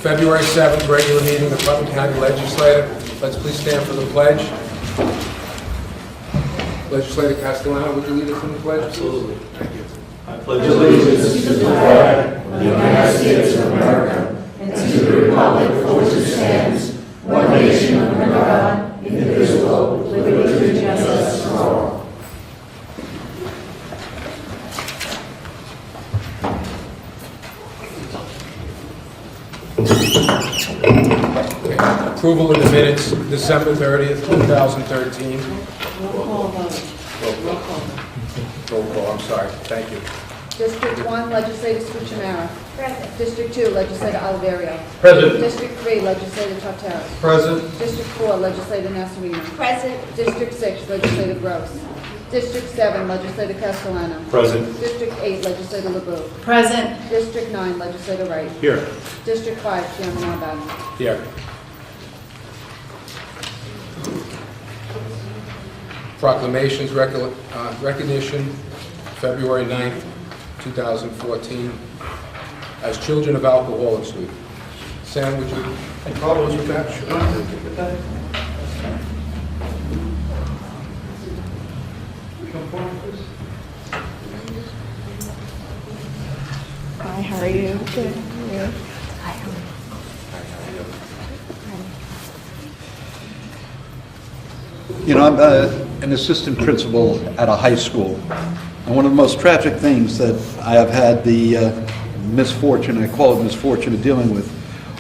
February 7th, regular meeting of the Putnam County Legislature. Let's please stand for the pledge. Legislator Castellano, would you lead us in the pledge? Absolutely. Thank you. I pledge allegiance to the flag of the United States of America and to the republic for which it stands, one nation under God, indivisible, with liberty and justice for all. Approval of the minutes, December 30th, 2013. Roll call vote. Roll call, I'm sorry. Thank you. District 1, Legislator Scuchamara. Present. District 2, Legislator Oliverio. Present. District 3, Legislator Tartaros. Present. District 4, Legislator Nasarino. Present. District 6, Legislator Gross. District 7, Legislator Castellano. Present. District 8, Legislator LeBeau. Present. District 9, Legislator Wright. Here. District 5, Chairman Albano. Here. Proclamations, recognition, February 9th, 2014, as Children of Alcoholics Week. Sam, would you follow us with that? Sure. Hi, how are you? Good. How are you? Hi, how are you? You know, I'm an assistant principal at a high school, and one of the most tragic things that I have had the misfortune, I call it misfortune, of dealing with,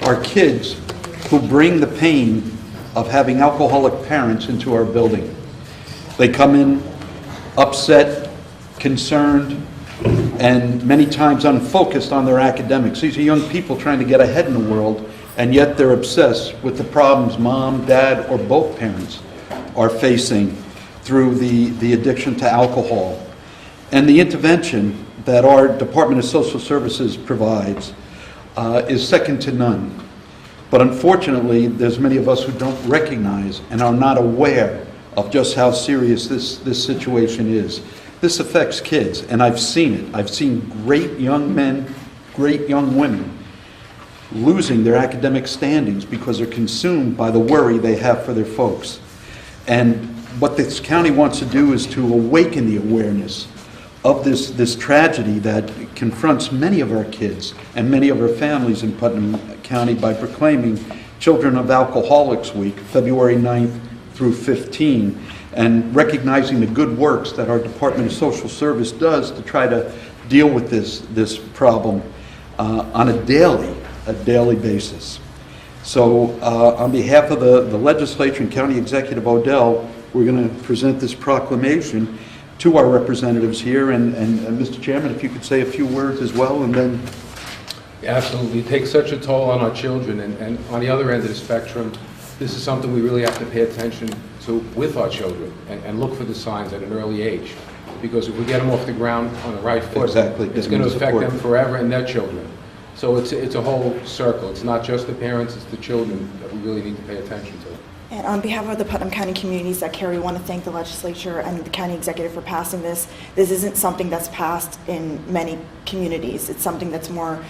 are kids who bring the pain of having alcoholic parents into our building. They come in upset, concerned, and many times unfocused on their academics. These are young people trying to get ahead in the world, and yet they're obsessed with the problems mom, dad, or both parents are facing through the addiction to alcohol. And the intervention that our Department of Social Services provides is second to none. But unfortunately, there's many of us who don't recognize and are not aware of just how serious this situation is. This affects kids, and I've seen it. I've seen great young men, great young women losing their academic standings because they're consumed by the worry they have for their folks. And what this county wants to do is to awaken the awareness of this tragedy that confronts many of our kids and many of our families in Putnam County by proclaiming Children of Alcoholics Week, February 9th through 15, and recognizing the good works that our Department of Social Service does to try to deal with this problem on a daily basis. So on behalf of the legislature and County Executive Odell, we're going to present this proclamation to our representatives here. And Mr. Chairman, if you could say a few words as well, and then... Absolutely. It takes such a toll on our children, and on the other end of the spectrum, this is something we really have to pay attention to with our children and look for the signs at an early age. Because if we get them off the ground on the right foot, Exactly. it's going to affect them forever and their children. So it's a whole circle. It's not just the parents, it's the children that we really need to pay attention to. And on behalf of the Putnam County Community Secretary, we want to thank the legislature and the county executive for passing this. This isn't something that's passed in many communities. It's something that's more,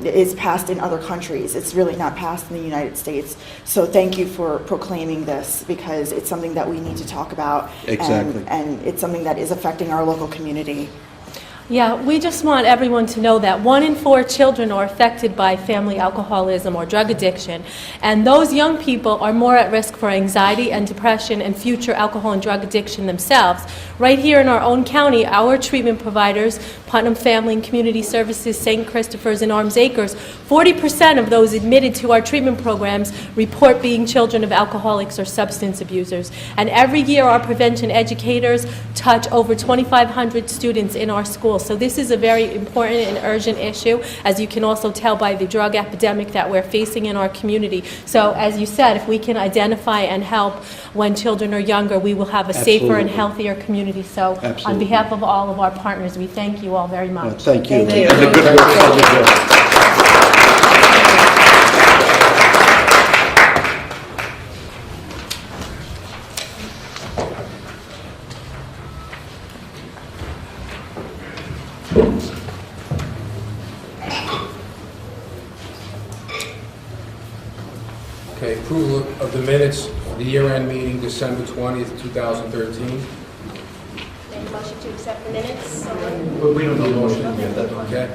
is passed in other countries. It's really not passed in the United States. So thank you for proclaiming this, because it's something that we need to talk about. Exactly. And it's something that is affecting our local community. Yeah, we just want everyone to know that 1 in 4 children are affected by family alcoholism or drug addiction, and those young people are more at risk for anxiety and depression and future alcohol and drug addiction themselves. Right here in our own county, our treatment providers, Putnam Family and Community Services, St. Christopher's, and Arms Acres, 40% of those admitted to our treatment programs report being children of alcoholics or substance abusers. And every year, our prevention educators touch over 2,500 students in our schools. So this is a very important and urgent issue, as you can also tell by the drug epidemic that we're facing in our community. So as you said, if we can identify and help when children are younger, we will have a safer and Absolutely. healthier community. So on Absolutely. behalf of all of our partners, we thank you all very much. Thank you. Thank you. And the good work that you're doing. Okay, approval of the minutes for the year-end meeting, December 20th, 2013. Make a motion to accept the minutes. Someone? But we don't need a motion yet, that's fine. Okay.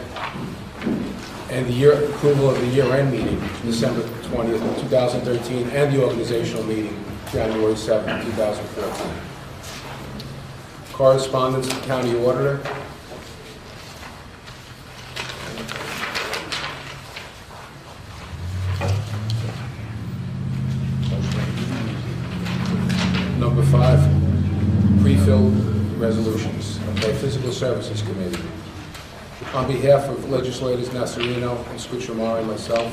And approval of the year-end meeting, December 20th, 2013, and the organizational meeting, January 7th, 2014. Correspondence to County Auditor. Number 5, pre-filled resolutions. Okay, Physical Services Committee. On behalf of legislators Nassarino and Scucciamari and myself,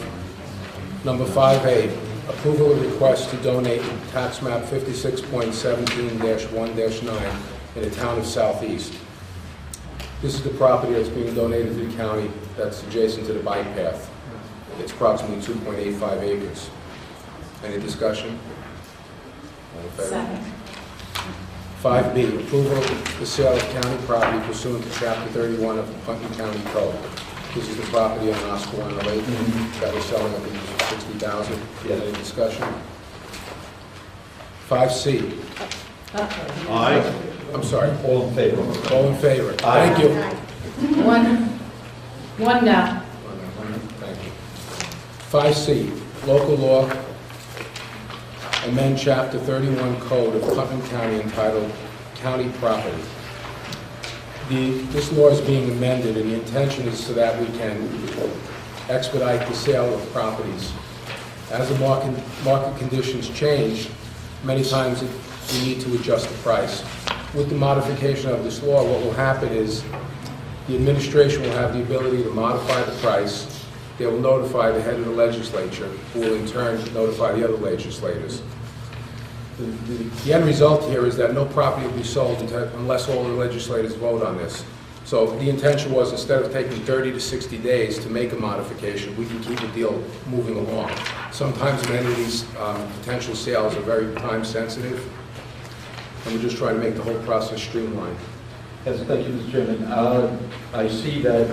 number 5A, approval of request to donate tax map 56.17-1-9 in the town of Southeast. This is the property that's being donated to the county that's adjacent to the bike path. It's approximately 2.85 acres. Any discussion? All in favor? Second. 5B, approval of the sale of county property pursuant to Chapter 31 of the Putnam County Code. This is the property on Osceola Lake that we're selling, I think, for $60,000. Any discussion? 5C. Aye. I'm sorry. All in favor? All in favor? Aye. Thank you. One no. Thank you. 5C, local law, amend Chapter 31 Code of Putnam County entitled County Property. This law is being amended, and the intention is so that we can expedite the sale of properties. As the market conditions change, many times we need to adjust the price. With the modification of this law, what will happen is the administration will have the ability to modify the price. They will notify the head of the legislature, who will in turn notify the other legislators. The end result here is that no property will be sold unless all the legislators vote on this. So the intention was, instead of taking 30 to 60 days to make a modification, we can keep the deal moving along. Sometimes many of these potential sales are very time sensitive, and we're just trying to make the whole process streamlined. Yes, thank you, Mr. Chairman. I see that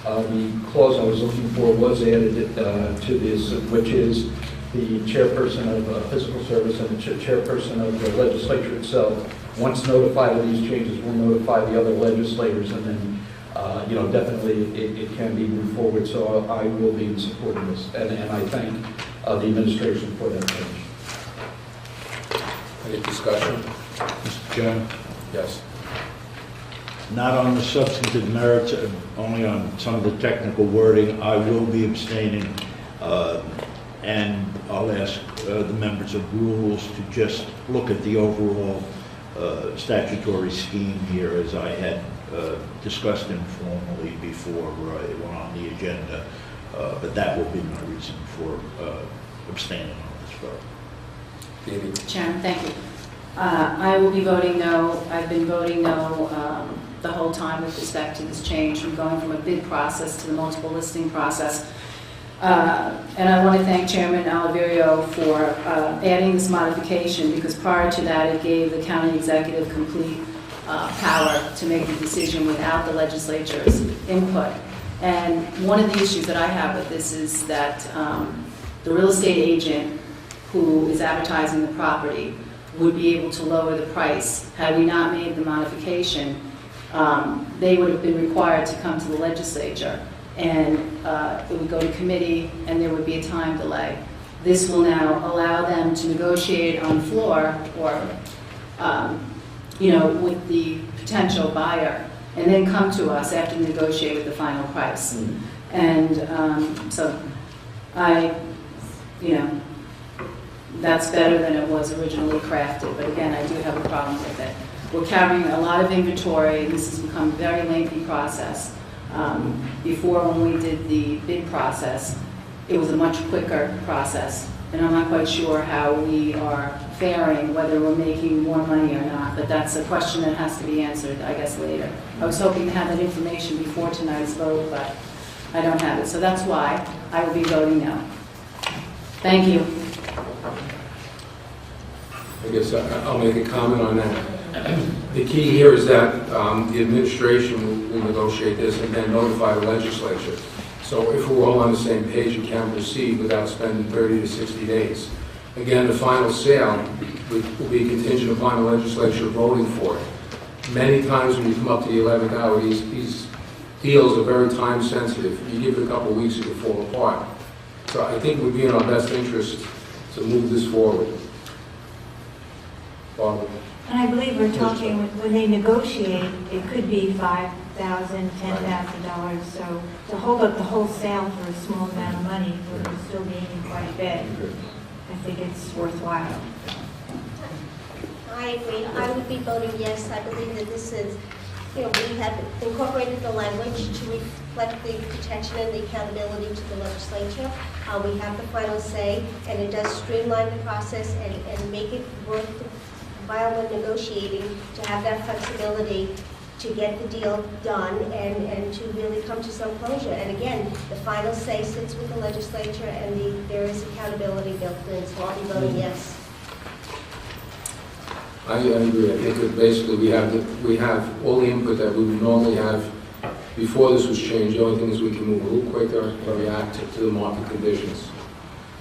the clause I was looking for was added to this, which is the chairperson of physical service and the chairperson of the legislature itself, once notified of these changes, will notify the other legislators, and then, definitely it can be moved forward. So I will be in support of this, and I thank the administration for that change. Any discussion? Mr. Chairman, Yes. not on the substantive merits, only on some of the technical wording. I will be abstaining, and I'll ask the members of Rules to just look at the overall statutory scheme here, as I had discussed informally before it went on the agenda, but that will be my reason for abstaining on this vote. Dee Dee. Chairman, thank you. I will be voting no. I've been voting no the whole time with respect to this change, from going from a bid process to the multiple listing process. And I want to thank Chairman Oliverio for adding this modification, because prior to that, it gave the county executive complete power to make the decision without the legislature's input. And one of the issues that I have with this is that the real estate agent who is advertising the property would be able to lower the price. Had we not made the modification, they would have been required to come to the legislature, and it would go to committee, and there would be a time delay. This will now allow them to negotiate on floor or, with the potential buyer, and then come to us after they negotiate with the final price. And so that's better than it was originally crafted, but again, I do have a problem with it. We're carrying a lot of inventory, and this has become a very lengthy process. Before, when we did the bid process, it was a much quicker process, and I'm not quite sure how we are faring, whether we're making more money or not, but that's a question that has to be answered, I guess, later. I was hoping to have that information before tonight's vote, but I don't have it, so that's why I will be voting no. Thank you. I guess I'll make a comment on that. The key here is that the administration will negotiate this and then notify the legislature. So if we're all on the same page, you can proceed without spending 30 to 60 days. Again, the final sale will be contingent upon the legislature voting for it. Many times when you come up to the 11th hour, these deals are very time sensitive. You give it a couple of weeks, it will fall apart. So I think it would be in our best interest to move this forward. Barbara. And I believe we're talking, when they negotiate, it could be $5,000, $10,000. So to hold up the whole sale for a small amount of money, we're still gaining quite a bit. I think it's worthwhile. I agree. I would be voting yes. I believe that this is, we have incorporated the language to reflect the protection and the accountability to the legislature. We have the final say, and it does streamline the process and make it worthwhile when negotiating to have that flexibility to get the deal done and to really come to some closure. And again, the final say sits with the legislature, and there is accountability built in, so I'll be voting yes. I agree. I think that basically we have all the input that we would normally have before this was changed. The only thing is we can move a little quicker and react to the market conditions.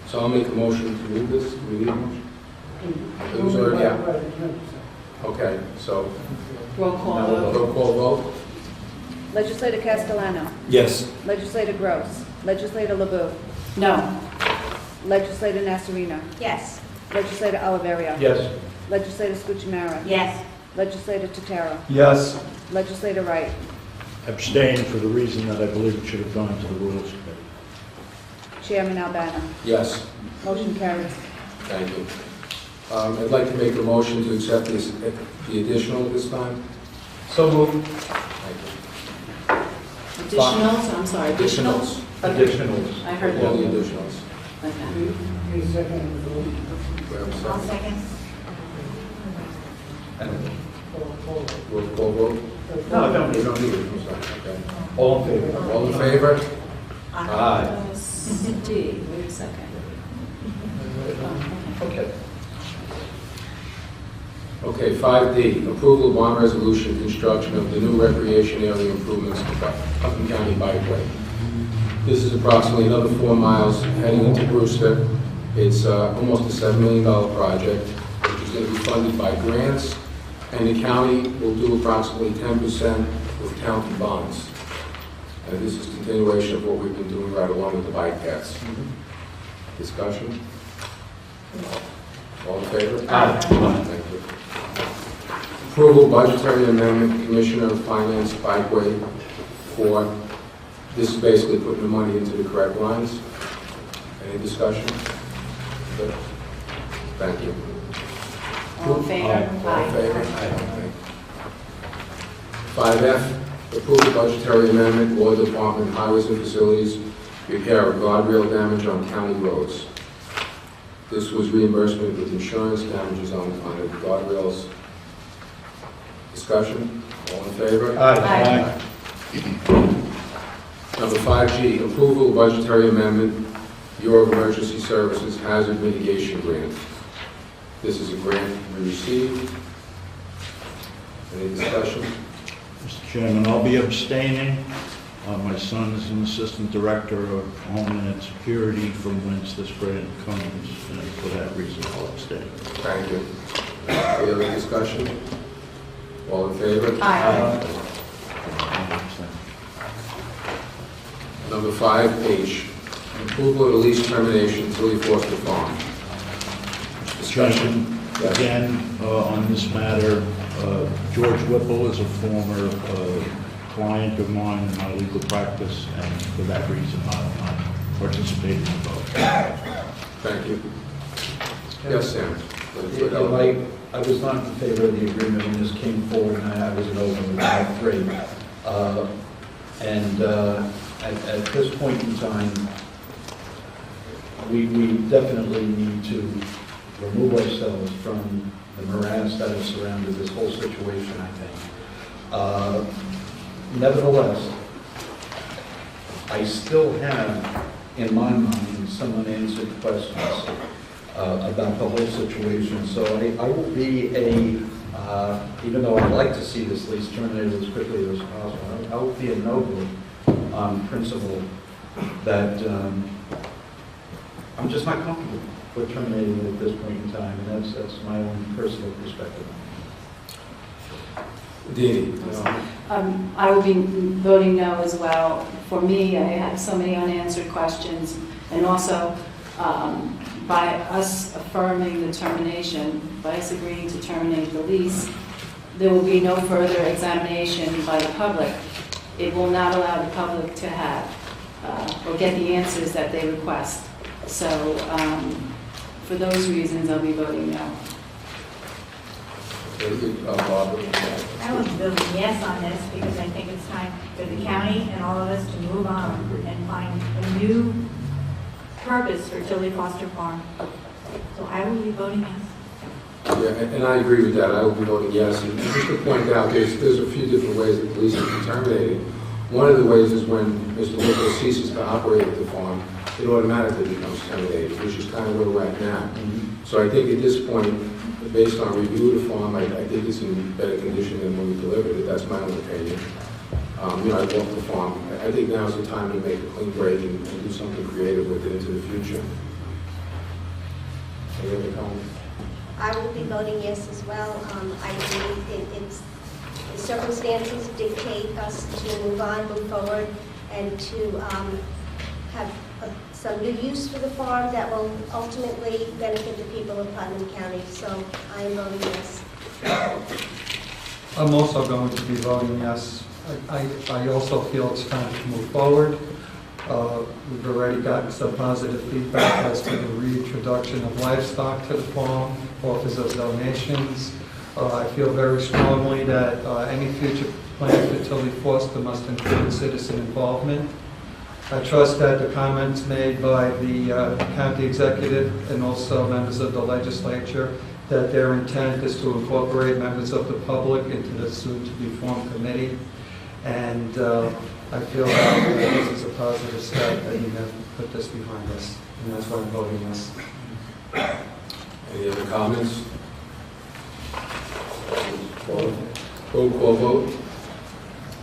So I'll make a motion to move this. Do we need a motion? It was already out. Okay, so Roll call now vote. roll call vote. Legislator Castellano. Yes. Legislator Gross. Legislator LeBeau. No. Legislator Nasarino. Yes. Legislator Oliverio. Yes. Legislator Scuchamara. Yes. Legislator Tutero. Yes. Legislator Wright. Abstain for the reason that I believe it should have gone to the Rules Committee. Chairman Albano. Yes. Motion carries. Thank you. I'd like to make a motion to accept the additional this time. So moved. Thank you. Additionals, I'm sorry, additionals? Okay. Additionals. I heard All the that. additionals. Okay. Do I have a I'll second? second. Roll call vote? No, don't. You don't need it. I'm sorry. Okay. All in favor? All in favor? Aye. D, wait a second. Okay. Okay, 5D, approval of bond resolution construction of the new recreation area improvements to Putnam County Bikeway. This is approximately another 4 miles heading into Brewster. It's almost a $7 million project, which is going to be funded by grants, and the county will do approximately 10% with county bonds. And this is continuation of what we've been doing right along with the bike paths. Discussion? All in favor? Aye. Thank you. Approval budgetary amendment, Commissioner of Finance, Bikeway, for, this is basically putting the money into the correct lines. Any discussion? Good. Thank you. All in favor? All in favor? Aye. 5F, approval budgetary amendment, Law Department, Highways and Facilities, repair of guardrail damage on county roads. This was reimbursement with insurance damages on the guardrails. Discussion? All in favor? Aye. Number 5G, approval of budgetary amendment, Bureau of Emergency Services Hazard Mitigation Grant. This is a grant we received. Any discussion? Mr. Chairman, I'll be abstaining. My son is an Assistant Director of Homeland Security from whence this grant comes, and for that reason I'll abstain. Thank you. Any other discussion? All in favor? Aye. Number 5H, approval of the lease termination, Tilly Foster Farm. Discussion again on this matter. George Whipple is a former client of mine in my legal practice, and for that reason, I'm not participating in the vote. Thank you. Yes, Sam? I was not in favor of the agreement when this came forward, and I was an over with 5-3. At this point in time, we definitely need to remove ourselves from the morass that has surrounded this whole situation, I think. Nevertheless, I still have, in my mind, some unanswered questions about the whole situation. So I will be even though I'd like to see this lease terminated as quickly as possible, I will be a no vote on principle that I'm just not comfortable with terminating it at this point in time, and that's my own personal perspective. Dee, I will be voting no as well. For me, I have so many unanswered questions, and also by us affirming the termination, by us agreeing to terminate the lease, there will be no further examination by the public. It will not allow the public to have or get the answers that they request. So for those reasons, I'll be voting no. Barbara? I will be voting yes on this because I think it's time for the county and all of us to move on and find a new purpose for Tilly Foster Farm. So I will be voting yes. Yeah, and I agree with that. I will be voting yes. And just to point out, there's a few different ways that the lease can be terminated. One of the ways is when Mr. Whipple ceases to operate at the farm, it automatically becomes terminated, which is kind of where we're at now. So I think at this point, based on review of the farm, I think it's in better condition than when we delivered it. That's my own opinion. I walked the farm. I think now is the time to make a clean break and do something creative with it into the future. Any other comments? I will be voting yes as well. I believe the circumstances dictate us to move on, move forward, and to have some new use for the farm that will ultimately benefit the people of Putnam County. So I am voting yes. I'm also going to be voting yes. I also feel it's time to move forward. We've already gotten some positive feedback as to the reintroduction of livestock to the farm, offers of donations. I feel very strongly that any future plan for Tilly Foster must include citizen involvement. I trust that the comments made by the county executive and also members of the legislature, that their intent is to incorporate members of the public into the soon-to-be-formed committee. And I feel that this is a positive step that you have put this behind us, and that's why I'm voting yes. Any other comments? Roll call vote.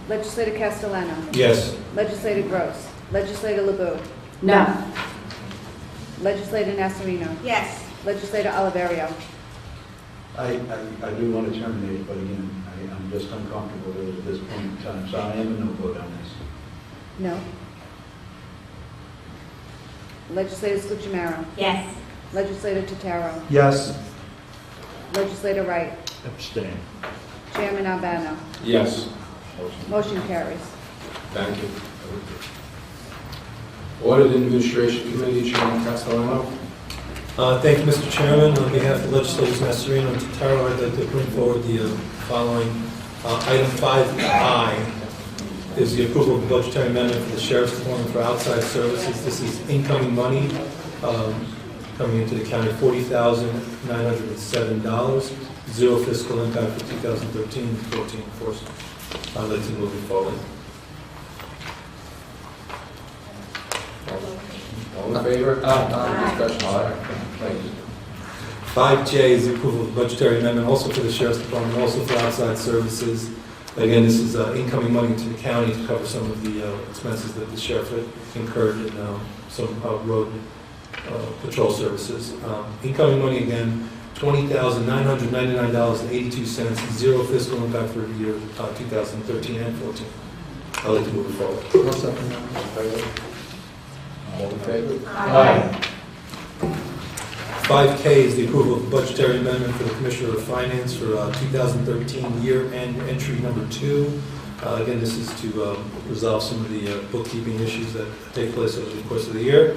Legislator Castellano. Yes. Legislator Gross. Legislator LeBeau. No. Legislator Nasarino. Yes. Legislator Oliverio. I do want to terminate it, but again, I'm just uncomfortable with it at this point in time, so I am a no vote on this. No. Legislator Scuchamaro. Yes. Legislator Totaro. Yes. Legislator Wright. Abstain. Chairman Albano. Yes. Motion carries. Thank you. Audit and Administration Committee, Chairman Castellano. Thank you, Mr. Chairman. On behalf of legislators Nasarino and Totaro, I'd like to bring forward the following. Item 5I is the approval of the budgetary amendment for the Sheriff's Department for outside services. This is incoming money coming into the county, $40,907. Zero fiscal impact for 2013-14 enforcement. I'd like to move it forward. All in favor? Discussion, sorry. Thank you. 5J is the approval of the budgetary amendment also for the Sheriff's Department, also for outside services. Again, this is incoming money into the county to cover some of the expenses that the sheriff had incurred in some road patrol services. Incoming money, again, $20,999.82, zero fiscal impact for the year 2013 and 14. I'd like to move it forward. I'll second that. All in favor? Aye. 5K is the approval of budgetary amendment for the Commissioner of Finance for 2013 year-end entry number 2. Again, this is to resolve some of the bookkeeping issues that take place over the course of the year.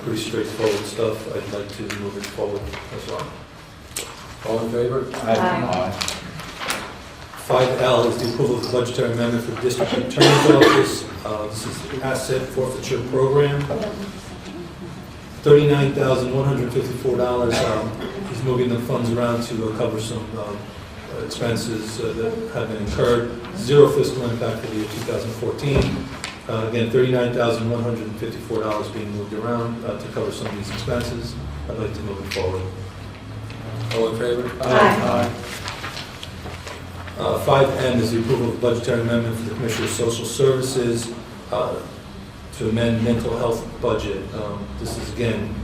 Pretty straightforward stuff. I'd like to move it forward as well. All in favor? Aye. 5L is the approval of the budgetary amendment for the District Attorney's Office. This is the asset forfeiture program. $39,154. He's moving the funds around to cover some expenses that have been incurred. Zero fiscal impact for the year 2014. Again, $39,154 being moved around to cover some of these expenses. I'd like to move it forward. All in favor? Aye. 5M is the approval of the budgetary amendment for the Commissioner of Social Services to amend mental health budget. This is again,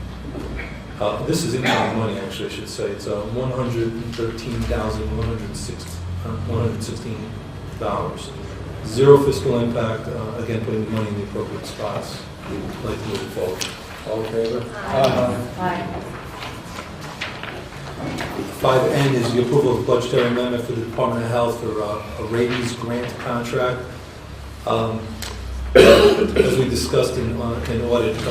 this is incoming money, actually, I should say. It's $113,116. Zero fiscal impact, again, putting the money in the appropriate spots. I'd like to move it forward. All in favor? Aye. 5N is the approval of budgetary amendment for the Department of Health for a rabies grant contract. As we discussed in audit a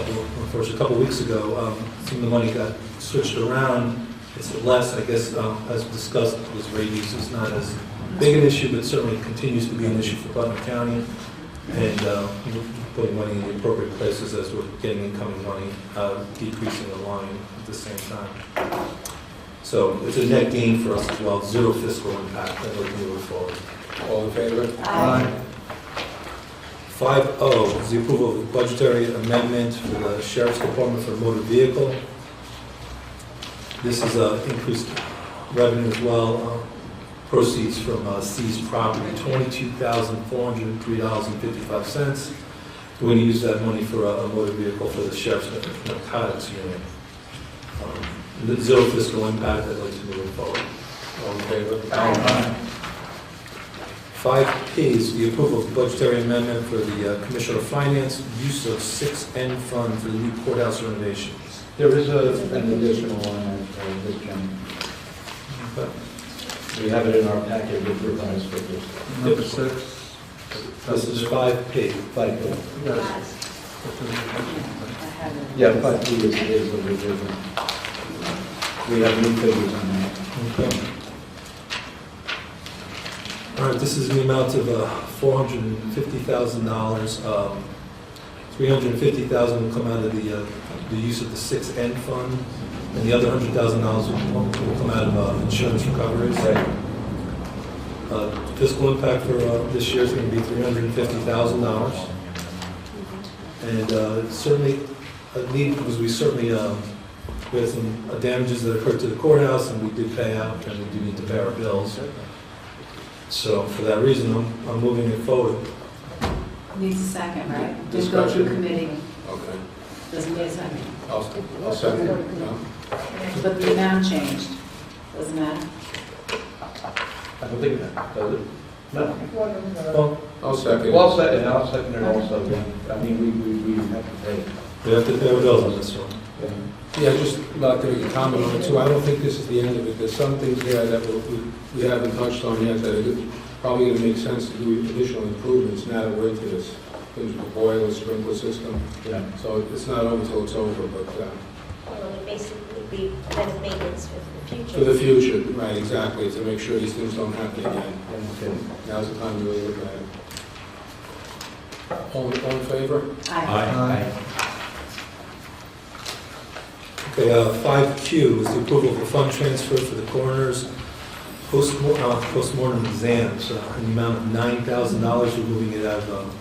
couple weeks ago, some of the money got switched around. It's less, I guess, as discussed, because rabies is not as big an issue, but certainly continues to be an issue for Putnam County. And putting money in the appropriate places as we're getting incoming money, decreasing the line at the same time. So it's a net gain for us as well, zero fiscal impact. I'd like to move it forward. All in favor? Aye. 5O is the approval of the budgetary amendment for the Sheriff's Department for motor vehicle. This is increased revenue as well. Proceeds from seized property, $22,403.55. We're going to use that money for a motor vehicle for the Sheriff's narcotics unit. The zero fiscal impact, I'd like to move it forward. All in favor? Aye. 5P is the approval of the budgetary amendment for the Commissioner of Finance, use of 6N fund for the new courthouse renovations. There is an additional line, Ms. Chairman. We have it in our package with revised figures. Number 6. This is 5P. 5P. Yes. Yeah, 5P is the revision. We have new figures on that. Okay. All right, this is in the amount of $450,000. $350,000 will come out of the use of the 6N fund, and the other $100,000 will come out of insurance recoveries. Right. Fiscal impact for this year is going to be $350,000. And it's certainly a need, because we certainly we had some damages that occurred to the courthouse, and we did pay out, and we do need to pay our bills. So for that reason, I'm moving it forward. Needs a second, right? Didn't go through committee. Okay. Doesn't need a second. I'll second it. No? But the amount changed. Doesn't matter. I don't think that, does it? No. Well, I'll second it. Well, I'll second it also, then. I mean, we have to pay. we have to pay our bills on this one. Yeah, just like to make a comment on it too. I don't think this is the end of it. There's some things here that we haven't touched on yet that are probably going to make sense to do additional improvements now that we're into this. Things with the boiler, sprinkler system. Yeah. So it's not over until it's over, but Well, it basically be better maintenance for the future. for the future, right, exactly, to make sure these things don't happen again. Okay. Now's the time to really look at it. All in favor? Aye. Okay, 5Q is the approval of the fund transfer for the coroner's postmortem exams in the amount of $9,000. We're moving it out of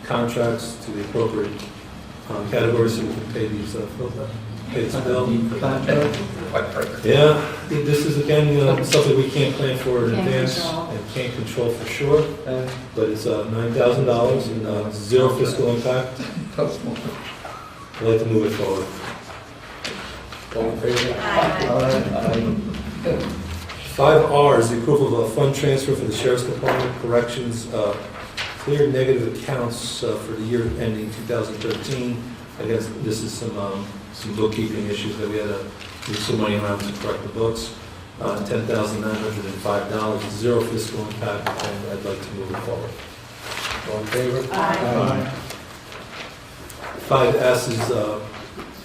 contracts to the appropriate categories so we can pay these pay this bill. Yeah, this is again something we can't plan for in Can't advance control. and can't control for sure, but it's $9,000 and zero fiscal impact. I'd like to move it forward. All in favor? Aye. 5R is the approval of a fund transfer for the Sheriff's Department Corrections clear negative accounts for the year ending 2013. I guess this is some bookkeeping issues that we had to move some money around to correct the books. $10,905, zero fiscal impact, and I'd like to move it forward. All in favor? Aye. 5S is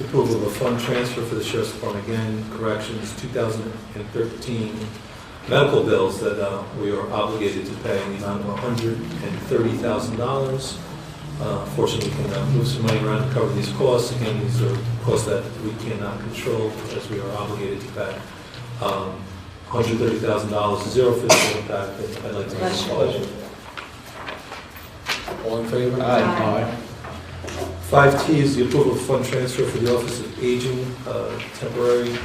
approval of a fund transfer for the Sheriff's Department, again, corrections, 2013 medical bills that we are obligated to pay in the amount of $130,000. Fortunately, we can move some money around to cover these costs. Again, these are costs that we cannot control as we are obligated to pay. $130,000, zero fiscal impact, and I'd like to make a motion. All in favor? Aye. 5T is the approval of fund transfer for the Office of Aging, temporary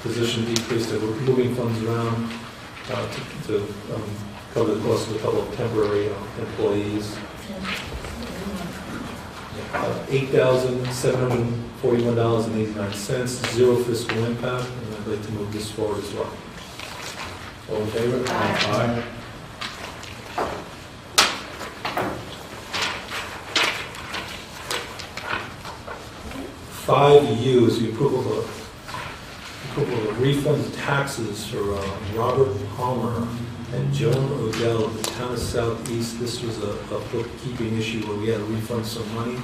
position decrease that we're moving funds around to cover the cost of a couple of temporary employees. $8,741.89, zero fiscal impact, and I'd like to move this forward as well. All in favor? Aye. 5U is the approval of a refund of taxes for Robert Palmer and Joan Odell of the town of Southeast. This was a bookkeeping issue where we had to refund some money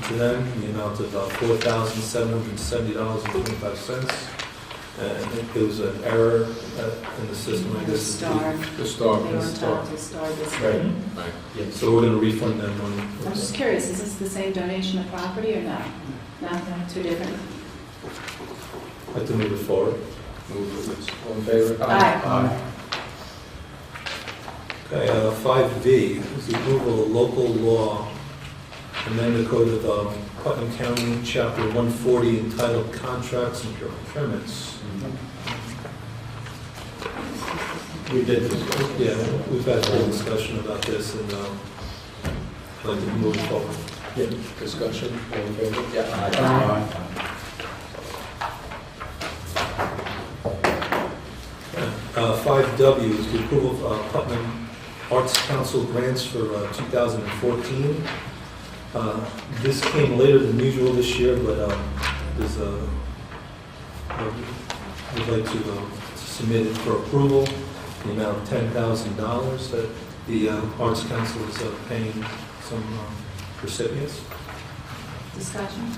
to them in the amount of $4,770.25. And it was an error in the system, I guess. Star. The star. They were told to Star this Right. way. Right. So we're going to refund that money. I'm just curious, is this the same donation of property or no? No, two different? I'd like to move it forward. Move this. All in favor? Aye. Okay, 5V is the approval of local law, amend the code of Putnam County, Chapter 140, entitled Contracts and Procurements. We did this. Yeah, we've had a good discussion about this, and I'd like to move it forward. Discussion, all in favor? Aye. 5W is the approval of Putnam Arts Council grants for 2014. This came later than usual this year, but we'd like to submit it for approval, the amount of $10,000 that the Arts Council is paying some recipients. Discussion?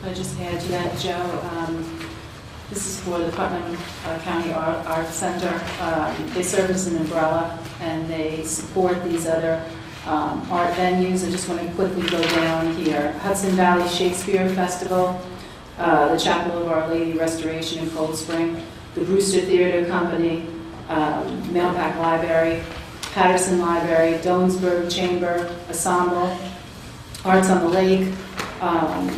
I'll just add to that, Joe. This is for the Putnam County Art Center. They serve as an umbrella, and they support these other art venues. I just want to quickly go down here. Hudson Valley Shakespeare Festival, the Chapel of Our Lady Restoration in Cold Spring, the Brewster Theater Company, Mailback Library, Patterson Library, Doansburg Chamber Ensemble, Arts on the Lake. I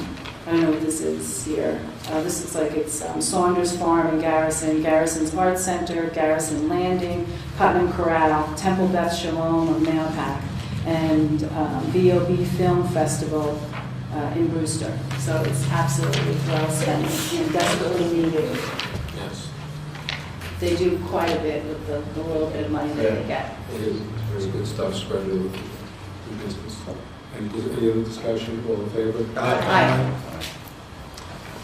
don't know what this is here. This looks like it's Saunders Farm and Garrison, Garrison's Art Center, Garrison Landing, Putnam Corral, Temple Beth Shalom of Mailpack, and VOB Film Festival in Brewster. So it's absolutely well spent and desperately needed. Yes. They do quite a bit with the little bit of money that they get. It is very good stuff spread over the business. Any other discussion, all in favor? Aye.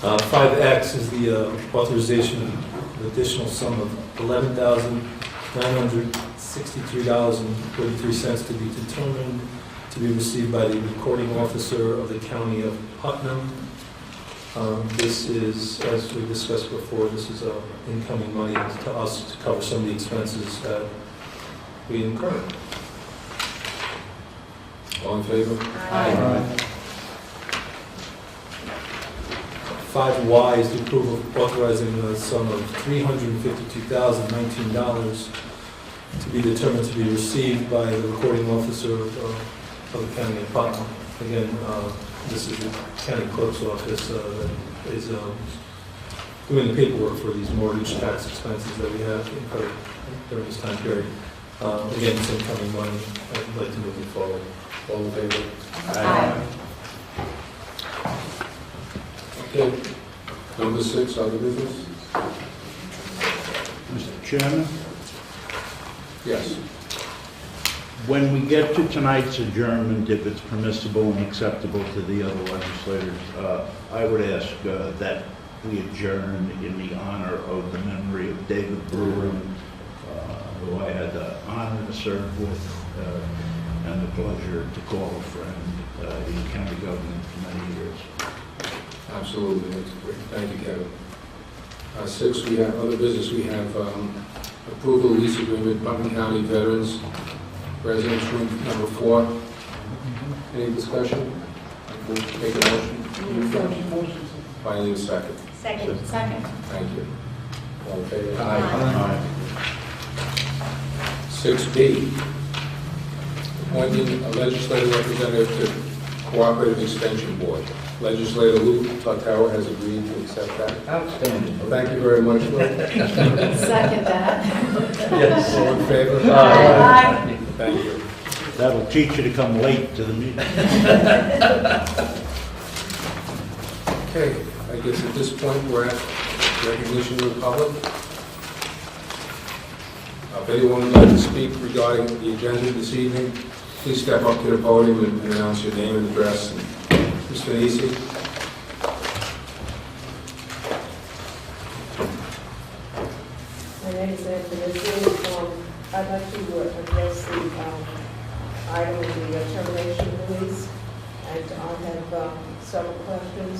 5X is the authorization of an additional sum of $11,963.43 to be determined to be received by the recording officer of the County of Putnam. This is, as we discussed before, this is incoming money to us to cover some of the expenses that we incur. All in favor? Aye. 5Y is the approval of authorizing a sum of $352,019 to be determined to be received by the recording officer of the County of Putnam. Again, this is the county clerk's office that is doing the paperwork for these mortgage tax expenses that we have incurred during this time period. Again, it's incoming money. I'd like to move it forward. All in favor? Aye. Okay. Number 6, other business? Mr. Chairman, Yes. When we get to tonight's adjournment, if it's permissible and acceptable to the other legislators, I would ask that we adjourn in the honor of the memory of David Brewer, who I had the honor to serve with and the pleasure to call a friend in county government for many years. Absolutely, that's great. Thank you, Kevin. 6, we have other business. We have approval of lease agreement, Putnam County Veterans Residence Room number 4. Any discussion? We'll take a motion. I need a second. Second. Thank you. All in favor? Aye. 6B, appointing a legislative representative to Cooperative Extension Board. Legislator Lou Platero has agreed to accept that. Outstanding. Well, thank you very much, Lou. Second that. Yes. All in favor? Aye. Thank you. That'll teach you to come late to the meeting. Okay, I guess at this point we're at recognition of the public. If anyone would like to speak regarding the agenda this evening, please step up to the podium and announce your name and address. Mr. Nisi? My name is Anthony. I'd like to address the item of the termination release, and I have several questions.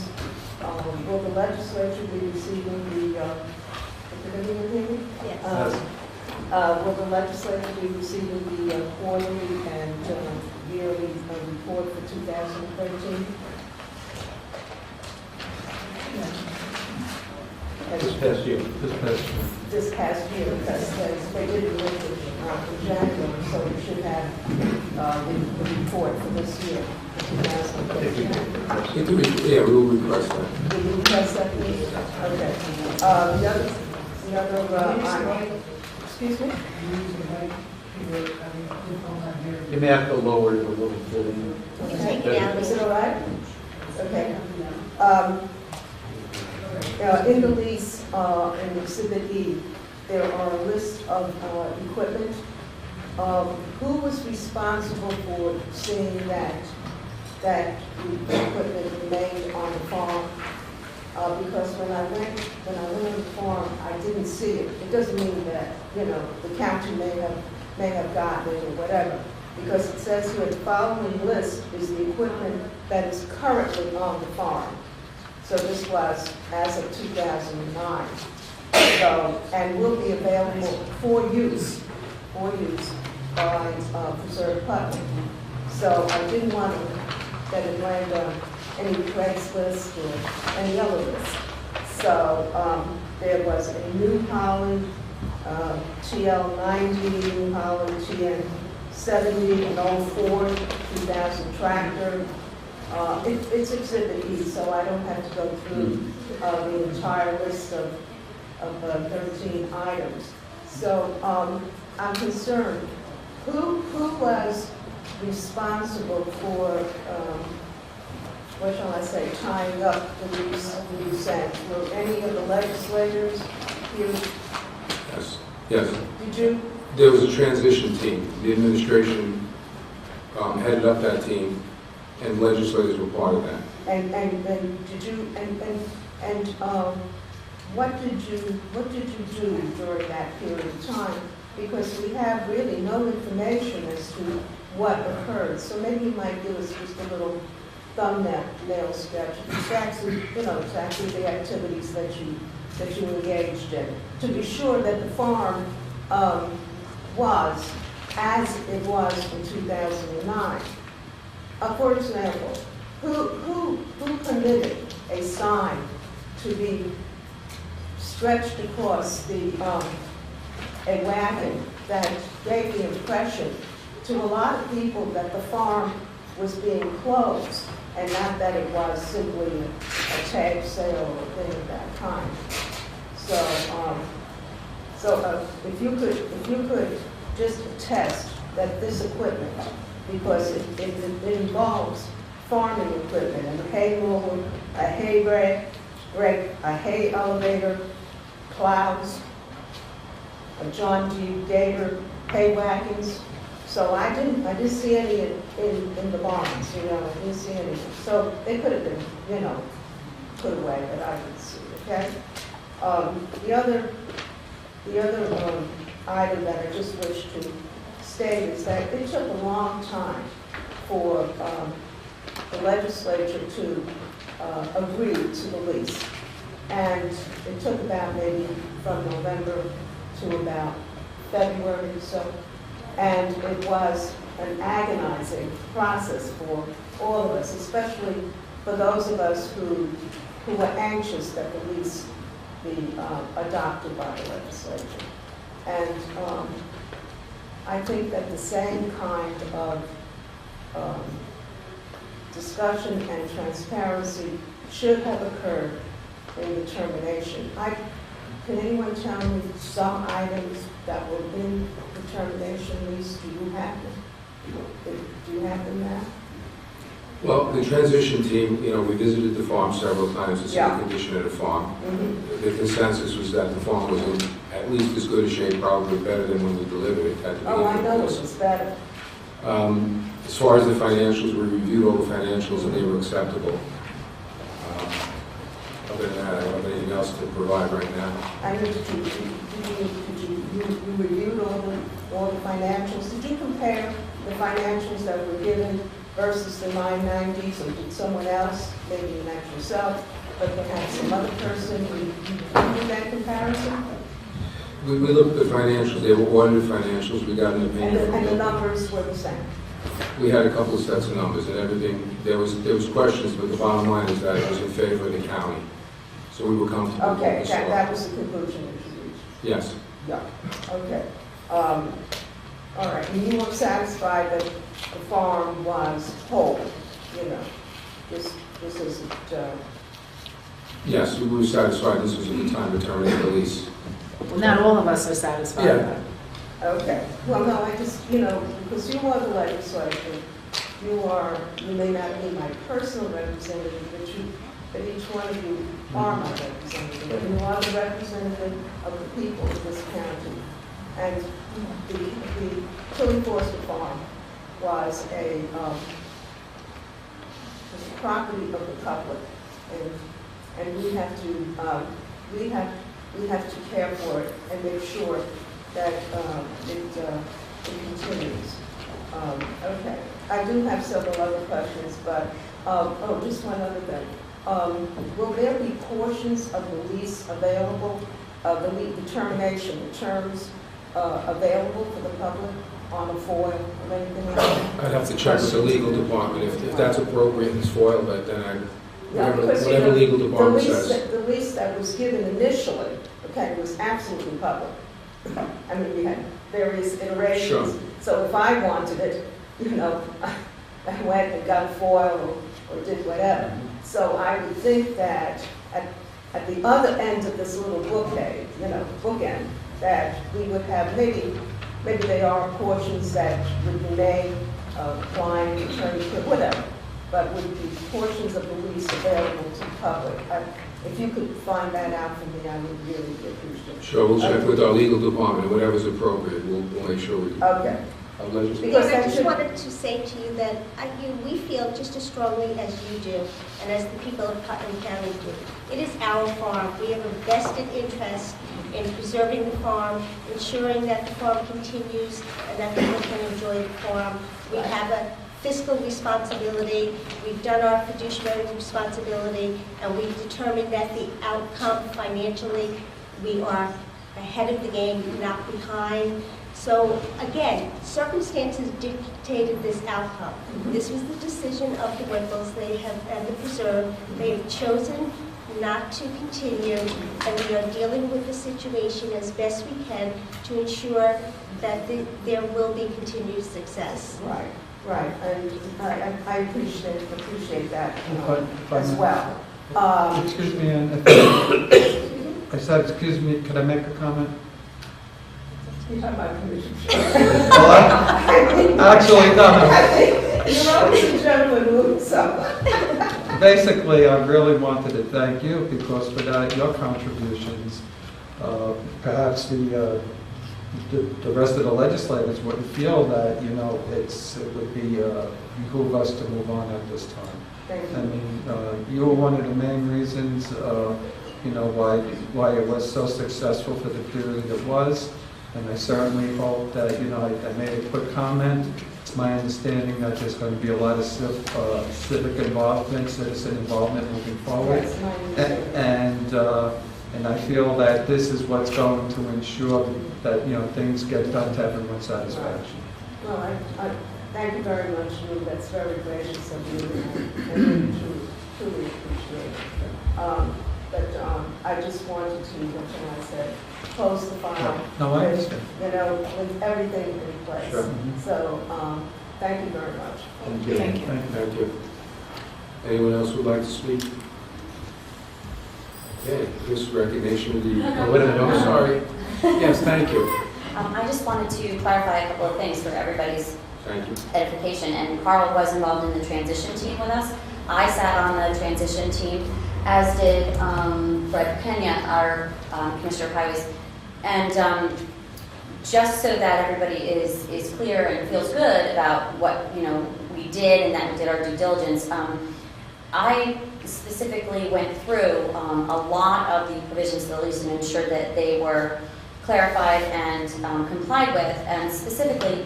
Will the legislature be receiving the, Yes. will the legislature be receiving the quarterly and yearly report for 2013? This past year. This past year, because they didn't list it in January, so we should have the report for this year, for 2013. Yeah, we will request that. Will you request that, please? Okay. The other item, excuse me? You may have to lower it a little bit. Take it out. Is it all right? Okay. In the lease, in Exhibit E, there are a list of equipment. Who was responsible for seeing that the equipment remained on the farm? Because when I went on the farm, I didn't see it. It doesn't mean that, the county may have gotten it or whatever. Because it says here, the following list is the equipment that is currently on the farm. So this was as of 2009. So, and will be available for use by Preserve Putnam. So I didn't want that it land on any Craigslist or any other list. So there was a New Holland TL90, New Holland TN70, an old Ford 2000 tractor. It's Exhibit E, so I don't have to go through the entire list of 13 items. So I'm concerned, who was responsible for, what shall I say, tying up the loose ends? Were any of the legislators here? Yes. Did you? There was a transition team. The administration headed up that team, and legislators were part of that. And did you, what did you do during that period of time? Because we have really no information as to what occurred. So maybe you might give us just a little thumbnail sketch of exactly the activities that you engaged in, to be sure that the farm was as it was in 2009. For example, who permitted a sign to be stretched across a wagon that gave the impression to a lot of people that the farm was being closed and not that it was simply a tag sale or a thing of that kind. So if you could just attest that this equipment, because it involves farming equipment, and a hay mower, a hay rake, a hay elevator, plows, a John Deere Gator hay wagons. So So I didn't see any in the bonds, you know, I didn't see any. So they could have been, you know, put away, but I didn't see, okay? The other item that I just wish to state is that it took a long time for the legislature to agree to the lease. And it took about maybe from November to about February or so. And it was an agonizing process for all of us, especially for those of us who were anxious that the lease be adopted by the legislature. And I think that the same kind of discussion and transparency should have occurred in the termination. Can anyone tell me some items that were in the termination lease? Do you have them? Do you have them now? Well, the transition team, you know, we visited the farm several times to see the condition of the farm. The consensus was that the farm was in at least as good a shape, probably better than when we delivered it at the beginning. Oh, I know it was better. As far as the financials, we reviewed all the financials and they were acceptable. Other than that, I don't have anything else to provide right now. I mean, you reviewed all the financials. Did you compare the financials that were given versus the 990s, or did someone else, maybe not yourself, but perhaps some other person, do that comparison? We looked at the financials. They were audited financials. We got an opinion from them. And the numbers were the same? We had a couple of sets of numbers and everything. There was questions, but the bottom line is that it was in favor of the county. So we were comfortable with Okay, this. that was the conclusion that you reached? Yes. Yeah, okay. All right, and you were satisfied that the farm was whole, you know? This isn't, Yes, we were satisfied this was a good time to terminate the lease. Well, not all of us are satisfied. Yeah. okay. Well, no, I just, you know, because you are the legislature, you may not be my personal representative, but each one of you are my representative, and you are the representative of the people of this county. And the Tilly Forster Farm was a property of the public, and we have to care for it and make sure that it continues. Okay, I do have several other questions, but just one other thing. Will there be portions of the lease available, the termination, the terms available for the public on a foil or anything like that? I'd have to check with the legal department. If that's appropriate and foil, but then Because, you whatever know, legal department says. The lease that was given initially, okay, was absolutely public. I mean, we had various iterations. Sure. So if I wanted it, you know, I went and got a foil or did whatever. So I would think that at the other end of this little bookend, that we would have maybe there are portions that would be made of client, attorney, whatever, but would be portions of the lease available to the public. If you could find that out for me, I would really appreciate it. Sure, we'll check with our legal department, whatever's appropriate, we'll make sure we. Okay. Because I just wanted to say to you that we feel just as strongly as you do, and as the people of Putnam County do. It is our farm. We have a vested interest in preserving the farm, ensuring that the farm continues, and that people can enjoy the farm. We have a fiscal responsibility. We've done our fiduciary responsibility, and we've determined that the outcome financially, we are ahead of the game, not behind. So again, circumstances dictated this outcome. This was the decision of the Winkles. They have, and the Preserve, they have chosen not to continue, and we are dealing with the situation as best we can to ensure that there will be continued success. Right, and I appreciate that If I as may. well. Excuse me, and I said, excuse me, could I make a comment? You have my permission. Actually, no. You're always a gentleman who, so. Basically, I really wanted to thank you because without your contributions, perhaps the the rest of the legislators wouldn't feel that, it would be, behoove us to move on at this time. Thank I you. mean, you were one of the main reasons, why it was so successful for the period it was. And I certainly hope that, I made a quick comment. It's my understanding that there's going to be a lot of civic involvement, citizen involvement moving forward. Yes, my understanding. And I feel that this is what's going to ensure that, things get done to everyone's satisfaction. Well, I thank you very much, Lou. That's very gracious of you, and I really truly appreciate it. But I just wanted to, what can I say, close the file. No, I understand. With everything in place. Sure. So, thank you very much. Thank you. Thank you. Thank you. Anyone else would like to speak? Okay, this recognition of the, oh, wait a minute, I'm sorry. Yes, thank you. I just wanted to clarify a couple of things for everybody's Thank you. edification. And Carl was involved in the transition team with us. I sat on the transition team, as did Fred Pena, our Commissioner of Highways. And just so that everybody is clear and feels good about what we did and that we did our due diligence, I specifically went through a lot of the provisions of the lease and ensured that they were clarified and complied with, and specifically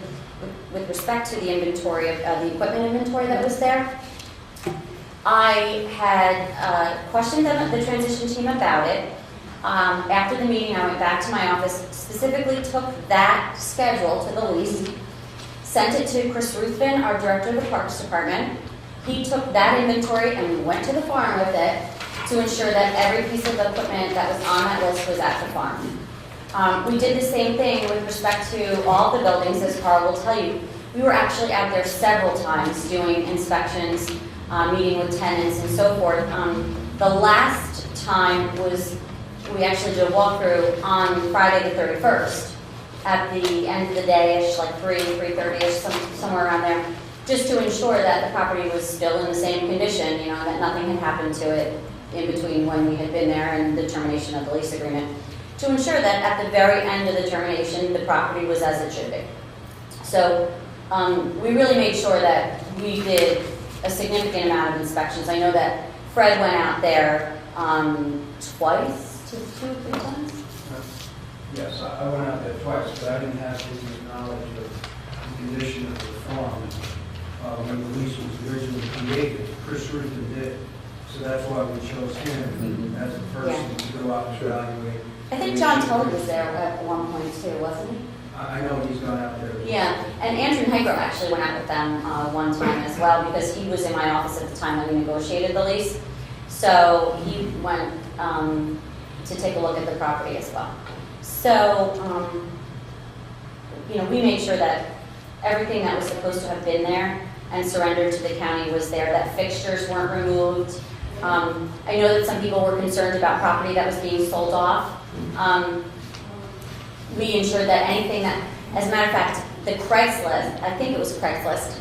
with respect to the inventory of the equipment inventory that was there. I had questioned the transition team about it. After the meeting, I went back to my office, specifically took that schedule to the lease, sent it to Chris Ruthven, our director of the Parks Department. He took that inventory and we went to the farm with it to ensure that every piece of equipment that was on that list was at the farm. We did the same thing with respect to all the buildings, as Carl will tell you. We were actually out there several times doing inspections, meeting with tenants and so forth. The last time was, we actually did a walkthrough on Friday the 31st at the end of the day-ish, like 3:30ish, somewhere around there, just to ensure that the property was still in the same condition, that nothing had happened to it in between when we had been there and the termination of the lease agreement, to ensure that at the very end of the termination, the property was as it should be. So we really made sure that we did a significant amount of inspections. I know that Fred went out there twice, two, 3 times? Yes, I went out there twice, but I didn't have any knowledge of the condition of the farm when the lease was originally created. Chris Ruthven did, so that's why we chose him as the person to go out and evaluate. I think John Tully was there at one point too, wasn't he? I know he's gone out there. Yeah, and Andrew Hagro actually went out with them one time as well, because he was in my office at the time when we negotiated the lease. So he went to take a look at the property as well. So, we made sure that everything that was supposed to have been there and surrendered to the county was there, that fixtures weren't removed. I know that some people were concerned about property that was being sold off. We ensured that anything that, as a matter of fact, the Craigslist, I think it was Craigslist,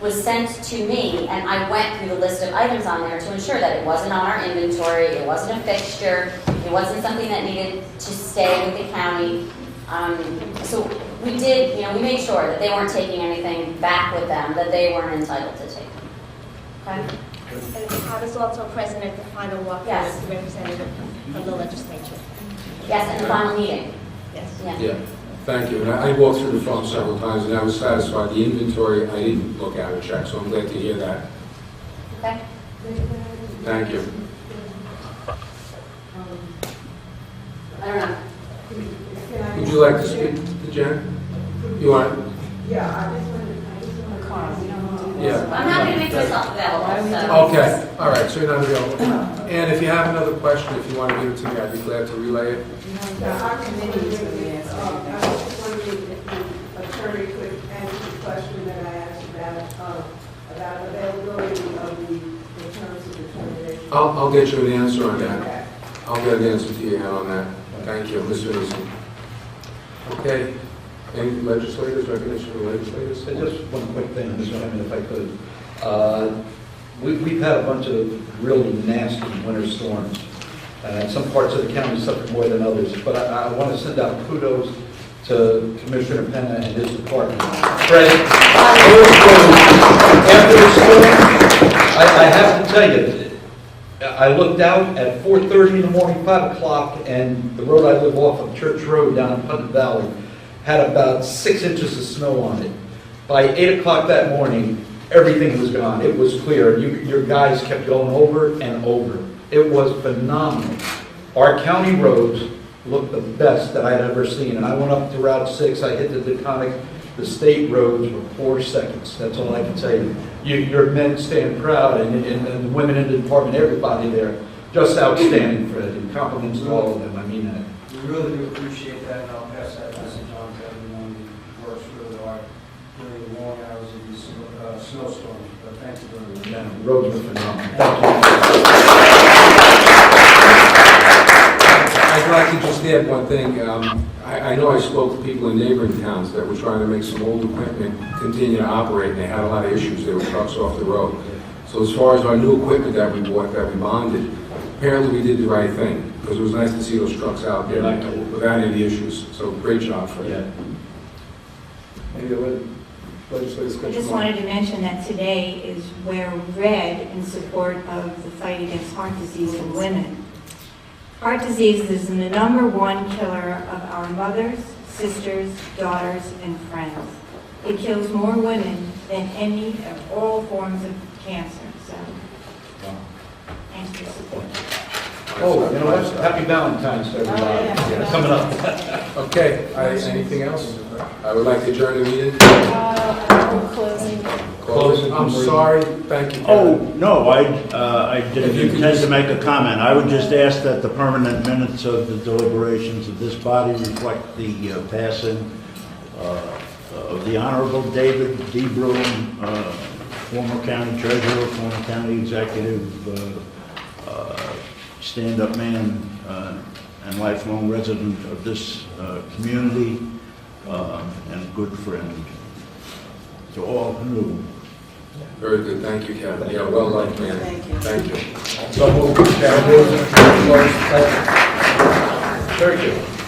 was sent to me, and I went through the list of items on there to ensure that it wasn't on our inventory, it wasn't a fixture, it wasn't something that needed to stay with the county. So we did, we made sure that they weren't taking anything back with them that they weren't entitled to take. Okay? And I was also present at the final walkthrough Yes. as the representative from the legislature. Yes, and the final meeting. Yes. Yeah, thank you. And I walked through the farm several times, and I was satisfied. The inventory, I didn't look at or check, so I'm glad to hear that. Okay? Thank you. I don't know. Would you like to speak to Jen? You want? Yeah, I just wanted to. Yeah. I'm happy to make myself available, so. Okay, all right, so you're not available. And if you have another question, if you want to give it to me, I'd be glad to relay it. I just wondering if the attorney could answer the question that I asked about availability of the terms of the termination. I'll get you an answer on that. I'll get an answer to you on that. Thank you, Mr. Newsom. Okay, any legislators, recognition of legislators? Just one quick thing, Mr. Chairman, if I could. We've had a bunch of really nasty winter storms. Some parts of the county suffered more than others, but I want to send out kudos to Commissioner Penna and his department. Fred, after the storm, I have to tell you, I looked out at 4:30 in the morning, 5 o'clock, and the road I live off of, Church Road down in Putnam Valley, had about 6 inches of snow on it. By 8 o'clock that morning, everything was gone. It was clear. Your guys kept going over and over. It was phenomenal. Our county roads looked the best that I'd ever seen. And I went up to Route 6. I hit the Deconic. The state roads were 4 seconds. That's all I can tell you. Your men stand proud, and the women in the department, everybody there, just outstanding, Fred. And compliments to all of them. I mean that. We really do appreciate that, and I'll pass that message on to everyone who works really hard during the long hours of these snowstorms. But thank you very much. Yeah, the roads were phenomenal. Thank you. I'd like to just add one thing. I know I spoke to people in neighboring towns that were trying to make some old equipment continue to operate, and they had a lot of issues. There were trucks off the road. So as far as our new equipment that we bought, that we bonded, apparently we did the right thing, because it was nice to see those trucks out there without any issues. So great job for that. Maybe legislative I just wanted to mention that today is Wear Red in support of the fight against heart disease in women. Heart disease is the #1 killer of our mothers, sisters, daughters, and friends. It kills more women than any of all forms of cancer. So, thanks for support. Oh, you know what? Happy Valentine's to everybody. Yeah. Coming up. Okay, anything else? I would like to adjourn the meeting. Closing. I'm sorry, thank you. Oh, no, I didn't intend to make a comment. I would just ask that the permanent minutes of the deliberations of this body reflect the passing of the Honorable David D. Broom, former county treasurer, former county executive, stand-up man, and lifelong resident of this community, and a good friend to all who knew. Very good, thank you, Kevin. Yeah, well liked, man. Thank you. Thank you. So moved. Very good.